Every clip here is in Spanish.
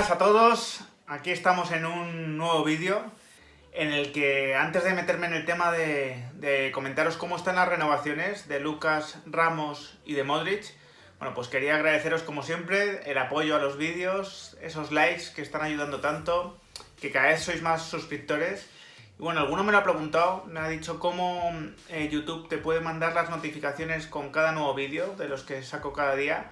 Buenas a todos, aquí estamos en un nuevo vídeo en el que antes de meterme en el tema de comentaros cómo están las renovaciones de Lucas, Ramos y de Modric, bueno, pues quería agradeceros como siempre el apoyo a los vídeos, esos likes que están ayudando tanto, que cada vez sois más suscriptores. Y bueno, alguno me lo ha preguntado, me ha dicho cómo YouTube te puede mandar las notificaciones con cada nuevo vídeo de los que saco cada día.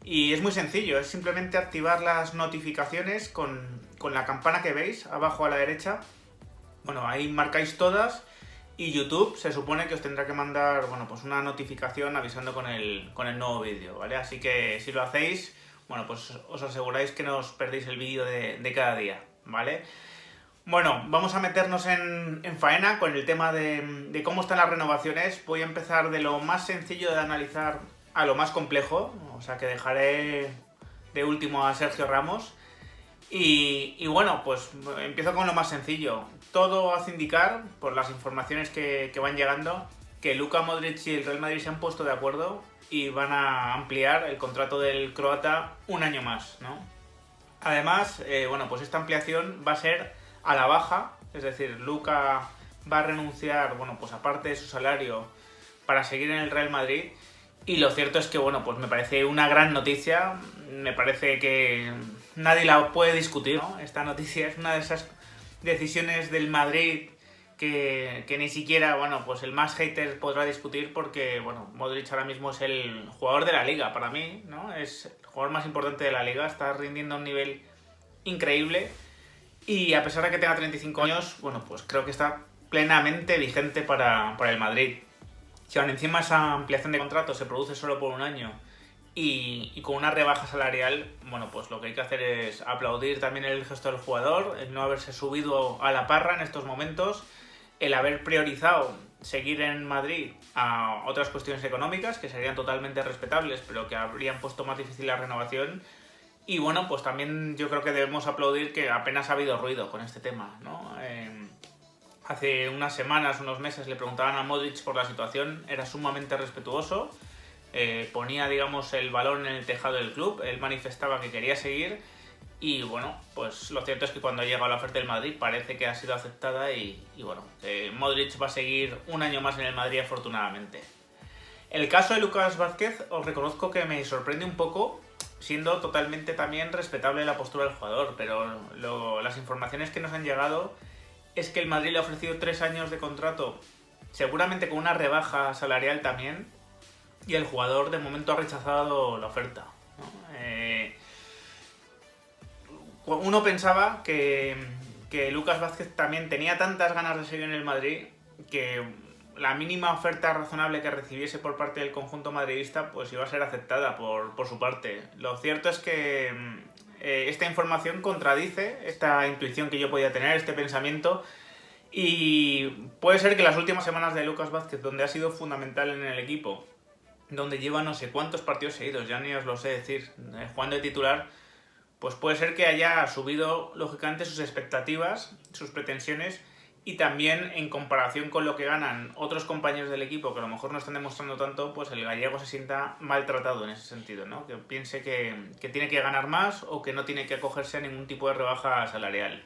Y es muy sencillo, es simplemente activar las notificaciones con la campana que veis abajo a la derecha. Bueno, ahí marcáis todas y YouTube se supone que os tendrá que mandar, bueno, pues una notificación avisando con el nuevo vídeo, ¿vale? Así que si lo hacéis, bueno, pues os aseguráis que no os perdéis el vídeo de cada día, ¿vale? Bueno, vamos a meternos en faena con el tema de cómo están las renovaciones. Voy a empezar de lo más sencillo de analizar a lo más complejo, o sea que dejaré de último a Sergio Ramos. Y bueno, pues empiezo con lo más sencillo. Todo hace indicar, por las informaciones que van llegando, que Luka Modric y el Real Madrid se han puesto de acuerdo y van a ampliar el contrato del croata un año más, ¿no? Además, bueno, pues esta ampliación va a ser a la baja, es decir, Luka va a renunciar, bueno, pues aparte de su salario para seguir en el Real Madrid. Y lo cierto es que, bueno, pues me parece una gran noticia, me parece que nadie la puede discutir, ¿no? Esta noticia es una de esas decisiones del Madrid que ni siquiera, bueno, pues el más hater podrá discutir porque, bueno, Modric ahora mismo es el jugador de la liga para mí, ¿no? Es el jugador más importante de la liga, está rindiendo a un nivel increíble y a pesar de que tenga 35 años, bueno, pues creo que está plenamente vigente para el Madrid. Si aún encima esa ampliación de contrato se produce solo por un año y con una rebaja salarial, bueno, pues lo que hay que hacer es aplaudir también el gesto del jugador, el no haberse subido a la parra en estos momentos, el haber priorizado seguir en Madrid a otras cuestiones económicas que serían totalmente respetables, pero que habrían puesto más difícil la renovación. Y bueno, pues también yo creo que debemos aplaudir que apenas ha habido ruido con este tema, ¿no? Hace unas semanas, unos meses, le preguntaban a Modric por la situación, era sumamente respetuoso, ponía, digamos, el balón en el tejado del club, él manifestaba que quería seguir y, bueno, pues lo cierto es que cuando ha llegado la oferta del Madrid parece que ha sido aceptada y bueno, Modric va a seguir un año más en el Madrid afortunadamente. El caso de Lucas Vázquez, os reconozco que me sorprende un poco, siendo totalmente también respetable la postura del jugador, pero las informaciones que nos han llegado es que el Madrid le ha ofrecido 3 años de contrato, seguramente con una rebaja salarial también, y el jugador de momento ha rechazado la oferta, ¿no? Uno pensaba que Lucas Vázquez también tenía tantas ganas de seguir en el Madrid que la mínima oferta razonable que recibiese por parte del conjunto madridista pues iba a ser aceptada por su parte. Lo cierto es que esta información contradice esta intuición que yo podía tener, este pensamiento, y puede ser que las últimas semanas de Lucas Vázquez, donde ha sido fundamental en el equipo, donde lleva no sé cuántos partidos seguidos, ya ni os lo sé decir, jugando de titular, pues puede ser que haya subido lógicamente sus expectativas, sus pretensiones, y también en comparación con lo que ganan otros compañeros del equipo que a lo mejor no están demostrando tanto, pues el gallego se sienta maltratado en ese sentido, ¿no? Que piense que tiene que ganar más o que no tiene que acogerse a ningún tipo de rebaja salarial.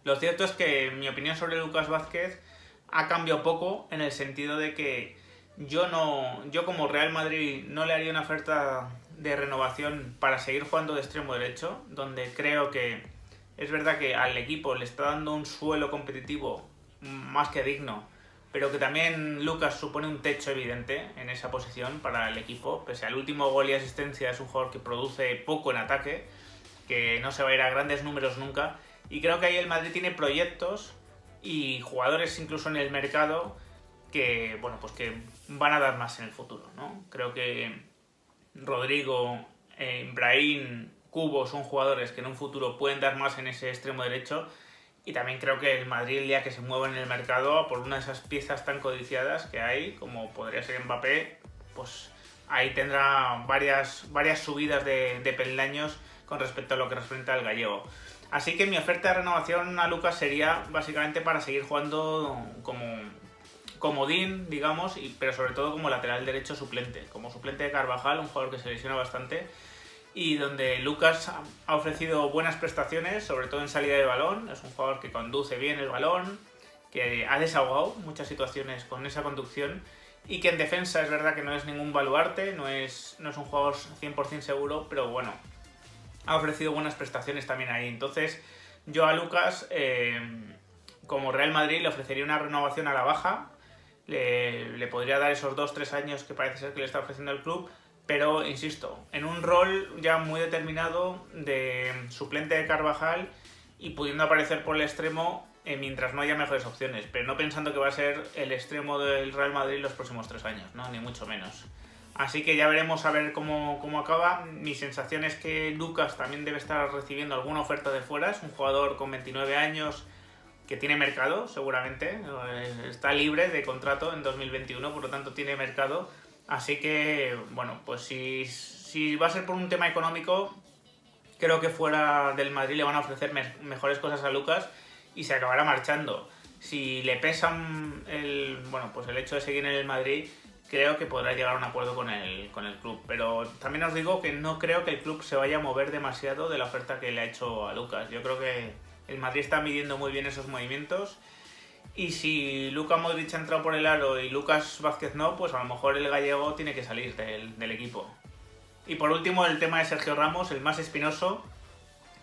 Lo cierto es que mi opinión sobre Lucas Vázquez ha cambiado poco en el sentido de que yo como Real Madrid no le haría una oferta de renovación para seguir jugando de extremo derecho, donde creo que es verdad que al equipo le está dando un suelo competitivo más que digno, pero que también Lucas supone un techo evidente en esa posición para el equipo. Pese al último gol y asistencia, es un jugador que produce poco en ataque, que no se va a ir a grandes números nunca, y creo que ahí el Madrid tiene proyectos y jugadores incluso en el mercado que, bueno, pues que van a dar más en el futuro, ¿no? Creo que Rodrigo, Brahim, Cubo son jugadores que en un futuro pueden dar más en ese extremo derecho, y también creo que el Madrid, el día que se mueva en el mercado por una de esas piezas tan codiciadas que hay, como podría ser Mbappé, pues ahí tendrá varias subidas de peldaños con respecto a lo que representa el gallego. Así que mi oferta de renovación a Lucas sería básicamente para seguir jugando como comodín, digamos, pero sobre todo como lateral derecho suplente, como suplente de Carvajal, un jugador que se lesiona bastante y donde Lucas ha ofrecido buenas prestaciones, sobre todo en salida de balón. Es un jugador que conduce bien el balón, que ha desahogado muchas situaciones con esa conducción y que en defensa es verdad que no es ningún baluarte, no es un jugador 100% seguro, pero bueno, ha ofrecido buenas prestaciones también ahí. Entonces yo a Lucas, como Real Madrid, le ofrecería una renovación a la baja, le podría dar esos 2-3 años que parece ser que le está ofreciendo el club, pero insisto, en un rol ya muy determinado de suplente de Carvajal y pudiendo aparecer por el extremo mientras no haya mejores opciones, pero no pensando que va a ser el extremo del Real Madrid los próximos 3 años, ¿no? Ni mucho menos. Así que ya veremos a ver cómo acaba. Mi sensación es que Lucas también debe estar recibiendo alguna oferta de fuera. Es un jugador con 29 años que tiene mercado, seguramente. Está libre de contrato en 2021, por lo tanto tiene mercado. Así que, bueno, pues si va a ser por un tema económico, creo que fuera del Madrid le van a ofrecer mejores cosas a Lucas y se acabará marchando. Si le pesan el hecho de seguir en el Madrid, creo que podrá llegar a un acuerdo con el club. Pero también os digo que no creo que el club se vaya a mover demasiado de la oferta que le ha hecho a Lucas. Yo creo que el Madrid está midiendo muy bien esos movimientos. Y si Luka Modric ha entrado por el aro y Lucas Vázquez no, pues a lo mejor el gallego tiene que salir del equipo. Y por último, el tema de Sergio Ramos, el más espinoso,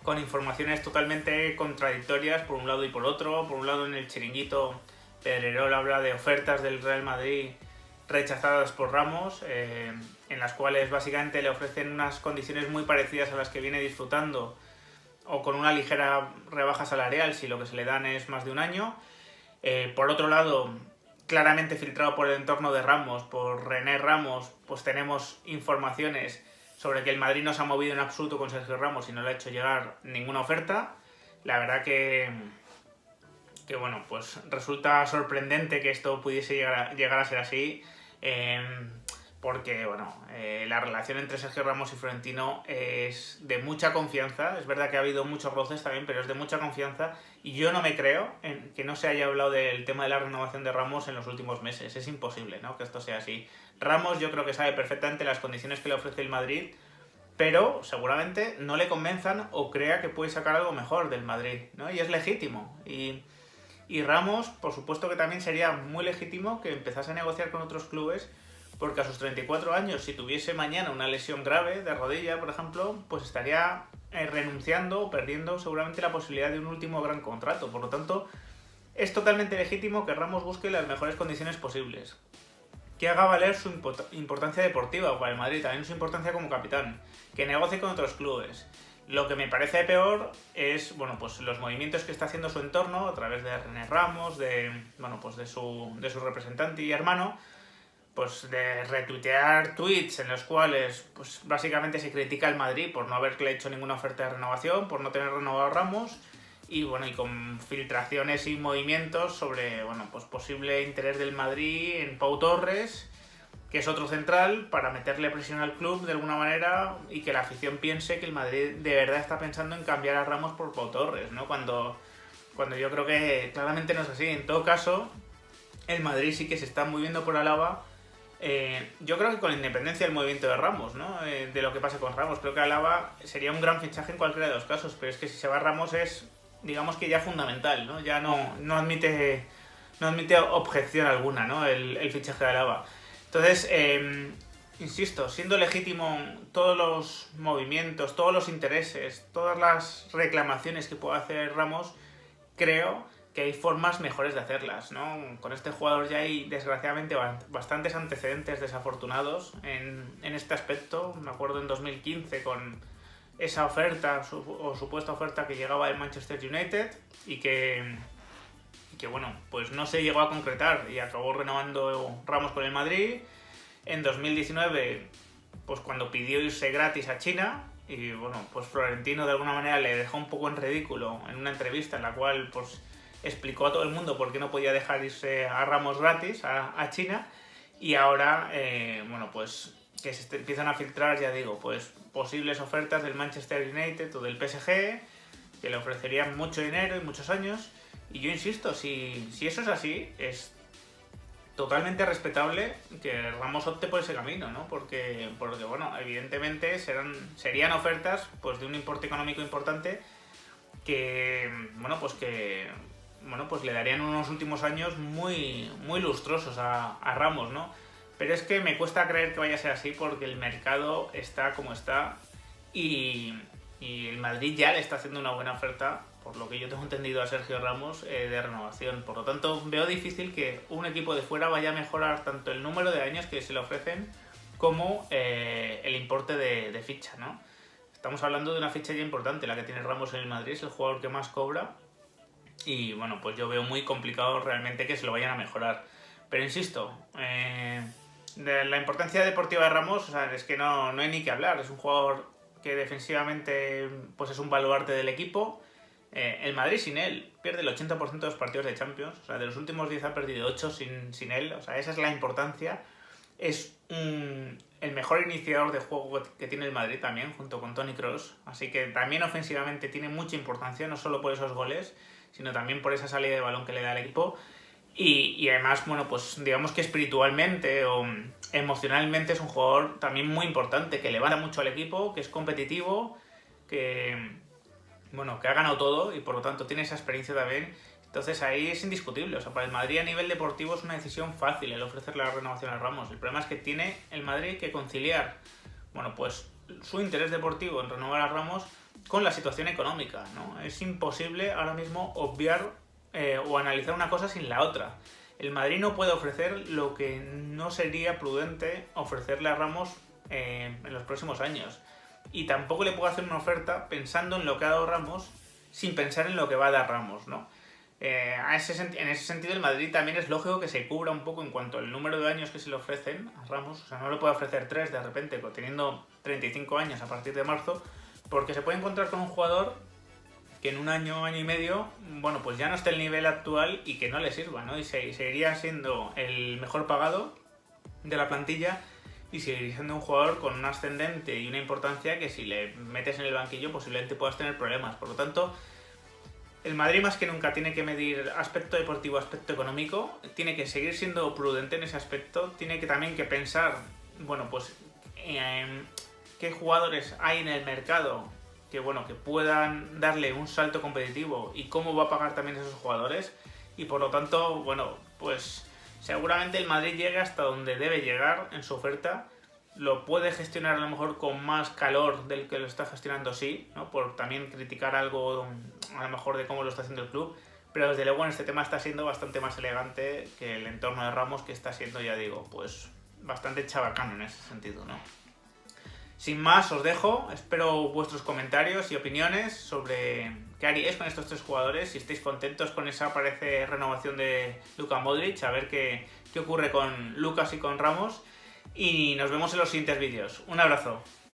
con informaciones totalmente contradictorias por un lado y por otro. Por un lado, en el chiringuito, Pedrerol habla de ofertas del Real Madrid rechazadas por Ramos, en las cuales básicamente le ofrecen unas condiciones muy parecidas a las que viene disfrutando, o con una ligera rebaja salarial si lo que se le dan es más de un año. Por otro lado, claramente filtrado por el entorno de Ramos, por René Ramos, pues tenemos informaciones sobre que el Madrid no se ha movido en absoluto con Sergio Ramos y no le ha hecho llegar ninguna oferta. La verdad que bueno, pues resulta sorprendente que esto pudiese llegar a ser así, porque bueno, la relación entre Sergio Ramos y Florentino es de mucha confianza. Es verdad que ha habido muchos roces también, pero es de mucha confianza y yo no me creo que no se haya hablado del tema de la renovación de Ramos en los últimos meses. Es imposible, ¿no?, que esto sea así. Ramos yo creo que sabe perfectamente las condiciones que le ofrece el Madrid, pero seguramente no le convenzan o crea que puede sacar algo mejor del Madrid, ¿no? Y es legítimo. Y Ramos, por supuesto que también sería muy legítimo que empezase a negociar con otros clubes, porque a sus 34 años, si tuviese mañana una lesión grave de rodilla, por ejemplo, pues estaría renunciando o perdiendo seguramente la posibilidad de un último gran contrato. Por lo tanto, es totalmente legítimo que Ramos busque las mejores condiciones posibles, que haga valer su importancia deportiva para el Madrid, también su importancia como capitán, que negocie con otros clubes. Lo que me parece peor es, bueno, pues los movimientos que está haciendo su entorno a través de René Ramos, de su representante y hermano, pues de retuitear tweets en los cuales pues básicamente se critica al Madrid por no haberle hecho ninguna oferta de renovación, por no tener renovado a Ramos, y bueno, y con filtraciones y movimientos sobre, bueno, pues posible interés del Madrid en Pau Torres, que es otro central, para meterle presión al club de alguna manera y que la afición piense que el Madrid de verdad está pensando en cambiar a Ramos por Pau Torres, ¿no? Cuando yo creo que claramente no es así. En todo caso, el Madrid sí que se está moviendo por Alaba. Yo creo que con independencia del movimiento de Ramos, ¿no? De lo que pase con Ramos, creo que Alaba sería un gran fichaje en cualquiera de los casos, pero es que si se va Ramos es, digamos que ya fundamental, ¿no? Ya no admite objeción alguna, ¿no?, el fichaje de Alaba. Entonces, insisto, siendo legítimo todos los movimientos, todos los intereses, todas las reclamaciones que pueda hacer Ramos, creo que hay formas mejores de hacerlas, ¿no? Con este jugador ya hay, desgraciadamente, bastantes antecedentes desafortunados en este aspecto. Me acuerdo en 2015 con esa oferta o supuesta oferta que llegaba del Manchester United y que bueno, pues no se llegó a concretar y acabó renovando Ramos con el Madrid. En 2019, pues cuando pidió irse gratis a China, y bueno, pues Florentino de alguna manera le dejó un poco en ridículo en una entrevista en la cual pues explicó a todo el mundo por qué no podía dejar irse a Ramos gratis a China, y ahora, bueno, pues que se empiezan a filtrar, ya digo, pues posibles ofertas del Manchester United o del PSG, que le ofrecerían mucho dinero y muchos años. Y yo insisto, si eso es así, es totalmente respetable que Ramos opte por ese camino, ¿no? Porque bueno, evidentemente serían ofertas pues de un importe económico importante que le darían unos últimos años muy, muy lustrosos a Ramos, ¿no? Pero es que me cuesta creer que vaya a ser así porque el mercado está como está y el Madrid ya le está haciendo una buena oferta, por lo que yo tengo entendido, a Sergio Ramos de renovación. Por lo tanto, veo difícil que un equipo de fuera vaya a mejorar tanto el número de años que se le ofrecen como el importe de ficha, ¿no? Estamos hablando de una ficha ya importante, la que tiene Ramos en el Madrid, es el jugador que más cobra y bueno, pues yo veo muy complicado realmente que se lo vayan a mejorar. Pero insisto, de la importancia deportiva de Ramos, o sea, es que no hay ni que hablar, es un jugador que defensivamente pues es un baluarte del equipo. El Madrid sin él pierde el 80% de los partidos de Champions, o sea, de los últimos 10 ha perdido 8 sin él, o sea, esa es la importancia. Es el mejor iniciador de juego que tiene el Madrid también, junto con Toni Kroos. Así que también ofensivamente tiene mucha importancia, no solo por esos goles, sino también por esa salida de balón que le da al equipo. Y además, bueno, pues digamos que espiritualmente o emocionalmente es un jugador también muy importante, que levanta mucho al equipo, que es competitivo, que ha ganado todo y por lo tanto tiene esa experiencia también. Entonces ahí es indiscutible, o sea, para el Madrid a nivel deportivo es una decisión fácil el ofrecerle la renovación a Ramos. El problema es que tiene el Madrid que conciliar, bueno, pues su interés deportivo en renovar a Ramos con la situación económica, ¿no? Es imposible ahora mismo obviar o analizar una cosa sin la otra. El Madrid no puede ofrecer lo que no sería prudente ofrecerle a Ramos en los próximos años. Y tampoco le puedo hacer una oferta pensando en lo que ha dado Ramos sin pensar en lo que va a dar Ramos, ¿no? En ese sentido el Madrid también es lógico que se cubra un poco en cuanto al número de años que se le ofrecen a Ramos. O sea, no le puede ofrecer 3 de repente teniendo 35 años a partir de marzo, porque se puede encontrar con un jugador que en un año y medio, bueno, pues ya no esté el nivel actual y que no le sirva, ¿no? Y seguiría siendo el mejor pagado de la plantilla y seguiría siendo un jugador con un ascendente y una importancia que si le metes en el banquillo posiblemente puedas tener problemas. Por lo tanto, el Madrid más que nunca tiene que medir aspecto deportivo, aspecto económico, tiene que seguir siendo prudente en ese aspecto, tiene que también que pensar, bueno, pues qué jugadores hay en el mercado que puedan darle un salto competitivo y cómo va a pagar también esos jugadores. Y por lo tanto, bueno, pues seguramente el Madrid llegue hasta donde debe llegar en su oferta. Lo puede gestionar a lo mejor con más calor del que lo está gestionando, sí, ¿no? Por también criticar algo a lo mejor de cómo lo está haciendo el club, pero desde luego en este tema está siendo bastante más elegante que el entorno de Ramos, que está siendo, ya digo, pues bastante chabacano en ese sentido, ¿no? Sin más, os dejo, espero vuestros comentarios y opiniones sobre qué haríais con estos 3 jugadores, si estáis contentos con esa parece renovación de Luka Modric, a ver qué ocurre con Lucas y con Ramos. Y nos vemos en los siguientes vídeos. Un abrazo.